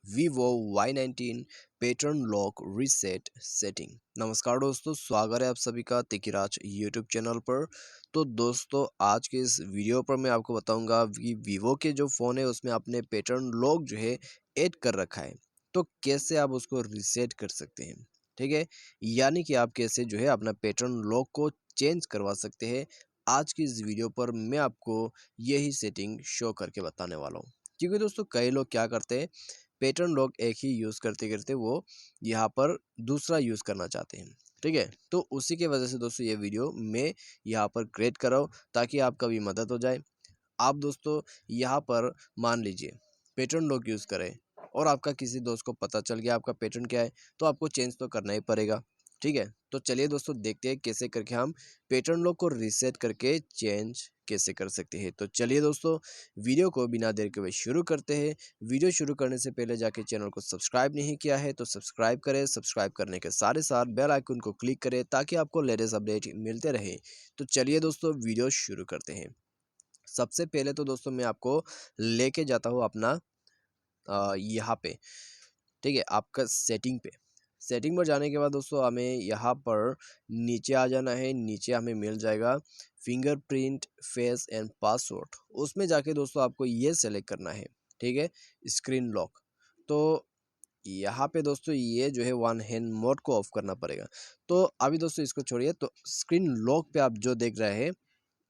Vivo Y19 pattern lock reset setting. नमस्कार दोस्तों, स्वागत है आप सभी का तिकिराज यूट्यूब चैनल पर। तो दोस्तों, आज के इस वीडियो पर मैं आपको बताऊंगा कि वीवो के जो फ़ोन है उसमें आपने पैटर्न लॉक जो है ऐड कर रखा है, तो कैसे आप उसको रीसेट कर सकते हैं। ठीक है, यानी कि आप कैसे जो है अपना पैटर्न लॉक को चेंज करवा सकते हैं। आज की इस वीडियो पर मैं आपको यही सेटिंग शो करके बताने वाला हूँ। क्योंकि दोस्तों, कई लोग क्या करते हैं, पैटर्न लॉक एक ही यूज़ करते करते वो यहाँ पर दूसरा यूज़ करना चाहते हैं। ठीक है, तो उसी के वजह से दोस्तों ये वीडियो मैं यहाँ पर क्रिएट कर रहा हूँ ताकि आपका भी मदद हो जाए। आप दोस्तों यहाँ पर मान लीजिए पैटर्न लॉक यूज़ करें और आपका किसी दोस्त को पता चल गया आपका पैटर्न क्या है, तो आपको चेंज तो करना ही पड़ेगा। ठीक है, तो चलिए दोस्तों देखते हैं कैसे करके हम पैटर्न लॉक को रीसेट करके चेंज कैसे कर सकते हैं। तो चलिए दोस्तों, वीडियो को बिना देर के हुए शुरू करते हैं। वीडियो शुरू करने से पहले जाके चैनल को सब्सक्राइब नहीं किया है तो सब्सक्राइब करें। सब्सक्राइब करने के साथ ही साथ बेल आइकन को क्लिक करें ताकि आपको लेटेस्ट अपडेट मिलते रहे। तो चलिए दोस्तों, वीडियो शुरू करते हैं। सबसे पहले तो दोस्तों मैं आपको लेके जाता हूँ अपना यहाँ पे। ठीक है, आपका सेटिंग पे। सेटिंग पर जाने के बाद दोस्तों हमें यहाँ पर नीचे आ जाना है। नीचे हमें मिल जाएगा फिंगरप्रिंट, फेस एंड पासवर्ड। उसमें जाके दोस्तों आपको ये सेलेक्ट करना है। ठीक है, स्क्रीन लॉक। तो यहाँ पे दोस्तों ये जो है वन हैंड मोड को ऑफ करना पड़ेगा। तो अभी दोस्तों इसको छोड़िए, तो स्क्रीन लॉक पे आप जो देख रहे हैं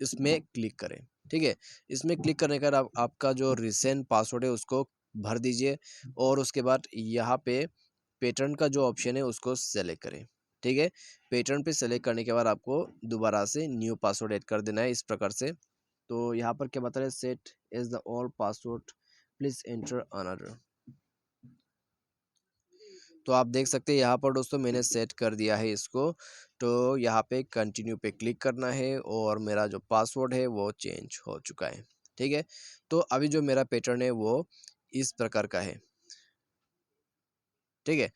इसमें क्लिक करें। ठीक है, इसमें क्लिक करने के बाद आपका जो रिसेंट पासवर्ड है उसको भर दीजिए और उसके बाद यहाँ पे पैटर्न का जो ऑप्शन है उसको सेलेक्ट करें। ठीक है, पैटर्न पे सेलेक्ट करने के बाद आपको दोबारा से न्यू पासवर्ड ऐड कर देना है इस प्रकार से। तो यहाँ पर क्या बता रहे, set as the all password, please enter another. तो आप देख सकते हैं यहाँ पर दोस्तों मैंने सेट कर दिया है इसको। तो यहाँ पे कंटिन्यू पे क्लिक करना है और मेरा जो पासवर्ड है वो चेंज हो चुका है। ठीक है, तो अभी जो मेरा पैटर्न है वो इस प्रकार का है। ठीक है,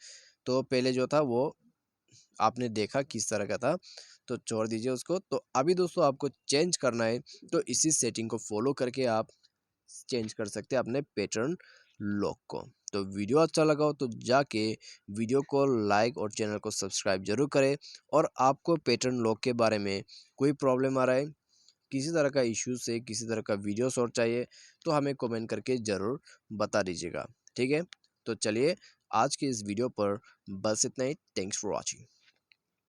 तो पहले जो था वो आपने देखा किस तरह का था, तो छोड़ दीजिए उसको। तो अभी दोस्तों आपको चेंज करना है, तो इसी सेटिंग को फॉलो करके आप चेंज कर सकते हैं अपने पैटर्न लॉक को। तो वीडियो अच्छा लगा हो तो जाके वीडियो को लाइक और चैनल को सब्सक्राइब जरूर करें। और आपको पैटर्न लॉक के बारे में कोई प्रॉब्लम आ रहा है, किसी तरह का इश्यू से किसी तरह का वीडियो शॉर्ट चाहिए, तो हमें कमेंट करके ज़रूर बता दीजिएगा। ठीक है, तो चलिए आज के इस वीडियो पर बस इतना ही। Thanks for watching.